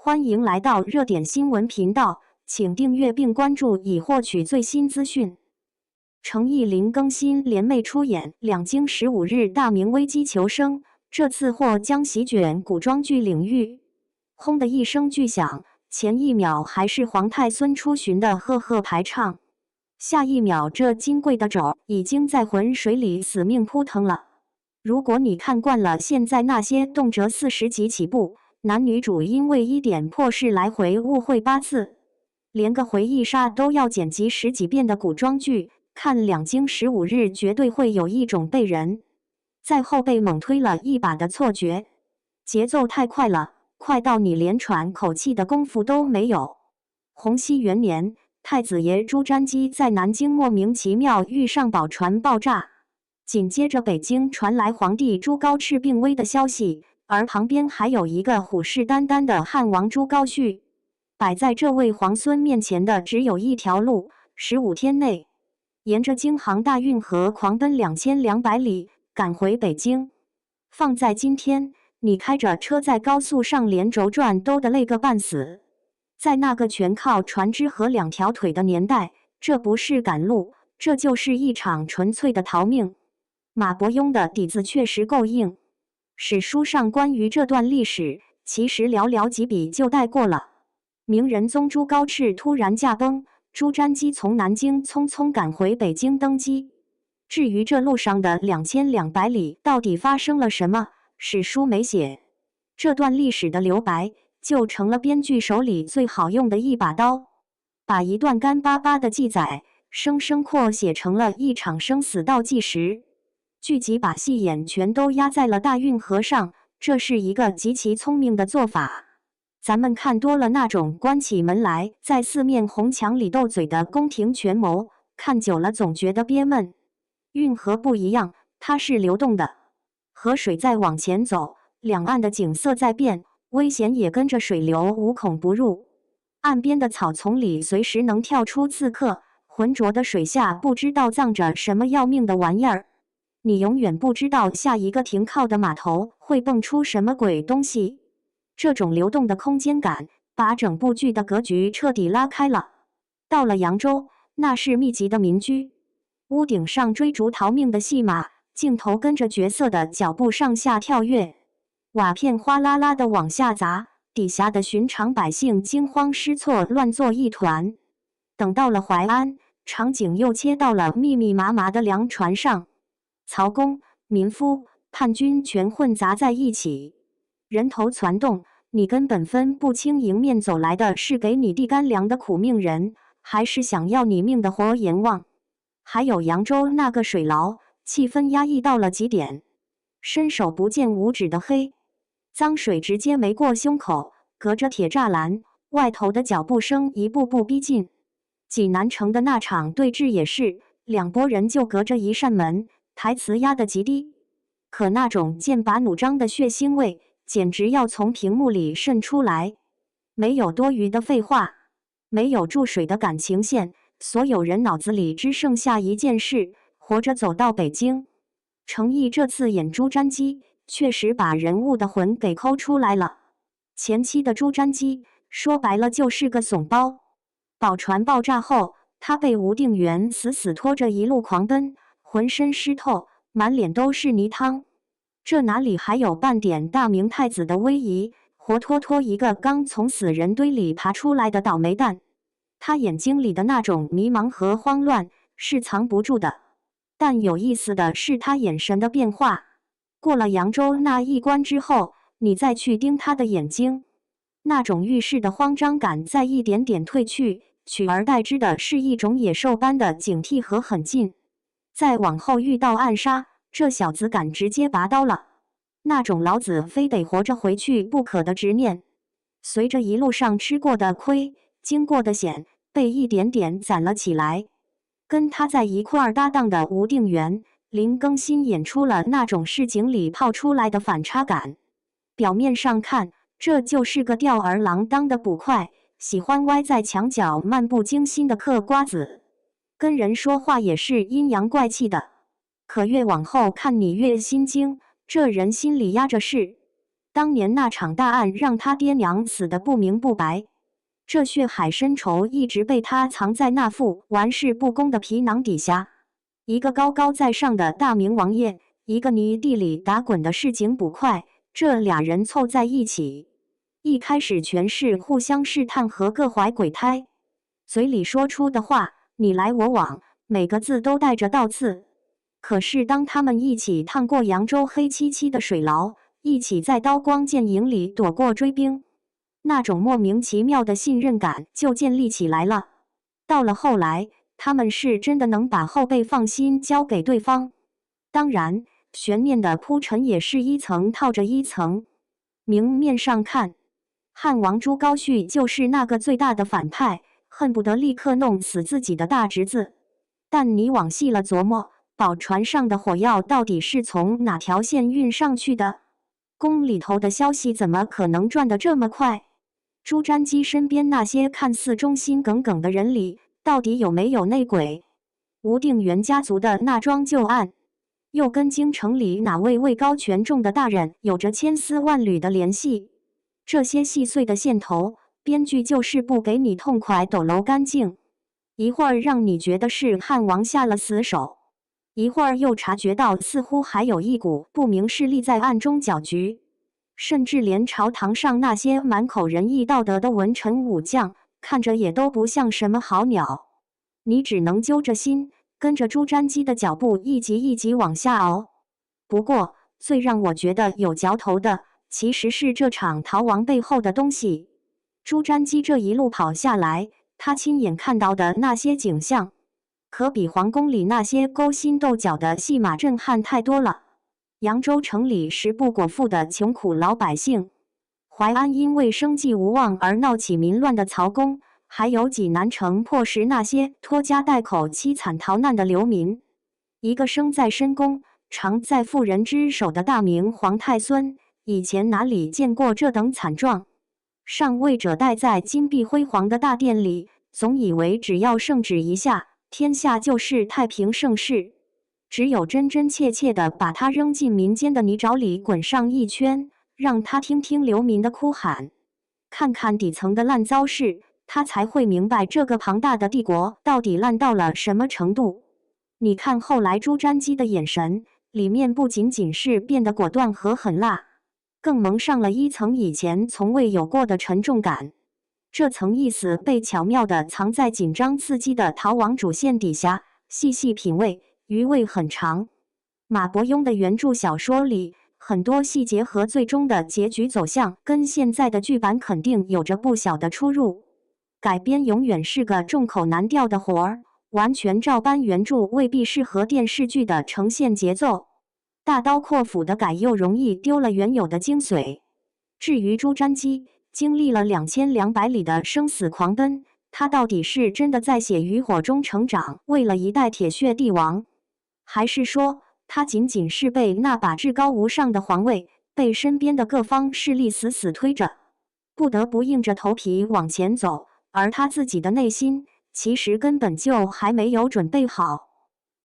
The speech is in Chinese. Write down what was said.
欢迎来到热点新闻频道，请订阅并关注以获取最新资讯。程毅林更新联袂出演两京15日大明危机求生，这次或将席卷古装剧领域。轰的一声巨响，前一秒还是皇太孙出巡的赫赫排场，下一秒这金贵的肘已经在浑水里死命扑腾了。如果你看惯了现在那些动辄40集起步，男女主因为一点破事来回误会8次，连个回忆杀都要剪辑10几遍的古装剧，看两京15日绝对会有一种被人在后背猛推了一把的错觉。节奏太快了，快到你连喘口气的功夫都没有。洪熙元年，太子爷朱瞻基在南京莫名其妙遇上宝船爆炸，紧接着北京传来皇帝朱高炽病危的消息，而旁边还有一个虎视眈眈的汉王朱高煦。摆在这位皇孙面前的只有一条路，15天内沿着京杭大运河狂奔2200里赶回北京。放在今天，你开着车在高速上连轴转都得累个半死。在那个全靠船只和2条腿的年代，这不是赶路，这就是一场纯粹的逃命。马伯庸的底子确实够硬，史书上关于这段历史其实寥寥几笔就带过了。明仁宗朱高炽突然驾崩，朱瞻基从南京匆匆赶回北京登基。至于这路上的2200里到底发生了什么，史书没写。这段历史的留白就成了编剧手里最好用的一把刀，把一段干巴巴的记载生生扩写成了一场生死倒计时。剧集把戏眼全都压在了大运河上，这是一个极其聪明的做法。咱们看多了那种关起门来在四面红墙里斗嘴的宫廷权谋，看久了总觉得憋闷。运河不一样，它是流动的，河水在往前走，两岸的景色在变，危险也跟着水流无孔不入。岸边的草丛里随时能跳出刺客，浑浊的水下不知道藏着什么要命的玩意儿。你永远不知道下一个停靠的码头会蹦出什么鬼东西。这种流动的空间感把整部剧的格局彻底拉开了。到了扬州，那是密集的民居，屋顶上追逐逃命的戏码，镜头跟着角色的脚步上下跳跃，瓦片哗啦啦地往下砸，底下的寻常百姓惊慌失措，乱作一团。等到了淮安，场景又切到了密密麻麻的粮船上，曹公、民夫、叛军全混杂在一起，人头攒动，你根本分不清迎面走来的是给你递干粮的苦命人，还是想要你命的活阎王。还有扬州那个水牢，气氛压抑到了极点，伸手不见五指的黑，脏水直接没过胸口，隔着铁栅栏，外头的脚步声一步步逼近。济南城的那场对峙也是，两拨人就隔着一扇门，台词压得极低，可那种剑拔弩张的血腥味简直要从屏幕里渗出来。没有多余的废话，没有注水的感情线，所有人脑子里只剩下一件事：活着走到北京。程毅这次演朱瞻基，确实把人物的魂给抠出来了。前期的朱瞻基说白了就是个怂包，宝船爆炸后，他被吴定远死死拖着一路狂奔，浑身湿透，满脸都是泥汤，这哪里还有半点大明太子的威仪，活脱脱一个刚从死人堆里爬出来的倒霉蛋。他眼睛里的那种迷茫和慌乱是藏不住的，但有意思的是他眼神的变化。过了扬州那一关之后，你再去盯他的眼睛，那种遇事的慌张感在一点点褪去，取而代之的是一种野兽般的警惕和狠劲。再往后遇到暗杀，这小子敢直接拔刀了，那种老子非得活着回去不可的执念，随着一路上吃过的亏、经过的险，被一点点攒了起来。跟他在一块儿搭档的吴定远、林更新演出了那种市井里泡出来的反差感。表面上看，这就是个吊儿郎当的捕快，喜欢歪在墙角漫不经心的嗑瓜子，跟人说话也是阴阳怪气的。可越往后看你越心惊，这人心里压着事，当年那场大案让他爹娘死得不明不白，这血海深仇一直被他藏在那副玩世不恭的皮囊底下。一个高高在上的大明王爷，一个泥地里打滚的市井捕快，这俩人凑在一起，一开始全是互相试探和各怀鬼胎，嘴里说出的话你来我往，每个字都带着倒刺。可是当他们一起趟过扬州黑漆漆的水牢，一起在刀光剑影里躲过追兵，那种莫名其妙的信任感就建立起来了。到了后来，他们是真的能把后背放心交给对方。当然，悬念的铺陈也是一层套着一层。明面上看，汉王朱高煦就是那个最大的反派，恨不得立刻弄死自己的大侄子。但你往细了琢磨，宝船上的火药到底是从哪条线运上去的？宫里头的消息怎么可能转得这么快？朱瞻基身边那些看似忠心耿耿的人里，到底有没有内鬼？吴定元家族的那桩旧案，又跟京城里哪位位高权重的大人有着千丝万缕的联系？这些细碎的线头，编剧就是不给你痛快抖搂干净，一会儿让你觉得是汉王下了死手，一会儿又察觉到似乎还有一股不明势力在暗中搅局，甚至连朝堂上那些满口仁义道德的文臣武将，看着也都不像什么好鸟。你只能揪着心，跟着朱瞻基的脚步一级一级往下熬。不过，最让我觉得有嚼头的，其实是这场逃亡背后的东西。朱瞻基这一路跑下来，他亲眼看到的那些景象，可比皇宫里那些勾心斗角的戏码震撼太多了。扬州城里食不果腹的穷苦老百姓，淮安因为生计无望而闹起民乱的曹公，还有济南城迫使那些拖家带口凄惨逃难的流民，一个生在深宫，常在妇人之手的大明皇太孙，以前哪里见过这等惨状？上位者待在金碧辉煌的大殿里，总以为只要圣旨一下，天下就是太平盛世。只有真真切切地把他扔进民间的泥沼里滚上一圈，让他听听流民的哭喊，看看底层的烂糟事，他才会明白这个庞大的帝国到底烂到了什么程度。你看后来朱瞻基的眼神，里面不仅仅是变得果断和狠辣，更蒙上了一层以前从未有过的沉重感。这层意思被巧妙地藏在紧张刺激的逃亡主线底下，细细品味，余味很长。马伯庸的原著小说里，很多细节和最终的结局走向跟现在的剧版肯定有着不小的出入。改编永远是个众口难调的活儿，完全照搬原著未必适合电视剧的呈现节奏，大刀阔斧的改又容易丢了原有的精髓。至于朱瞻基，经历了2200里的生死狂奔，他到底是真的在血与火中成长，为了一代铁血帝王，还是说他仅仅是被那把至高无上的皇位，被身边的各方势力死死推着，不得不硬着头皮往前走，而他自己的内心其实根本就还没有准备好。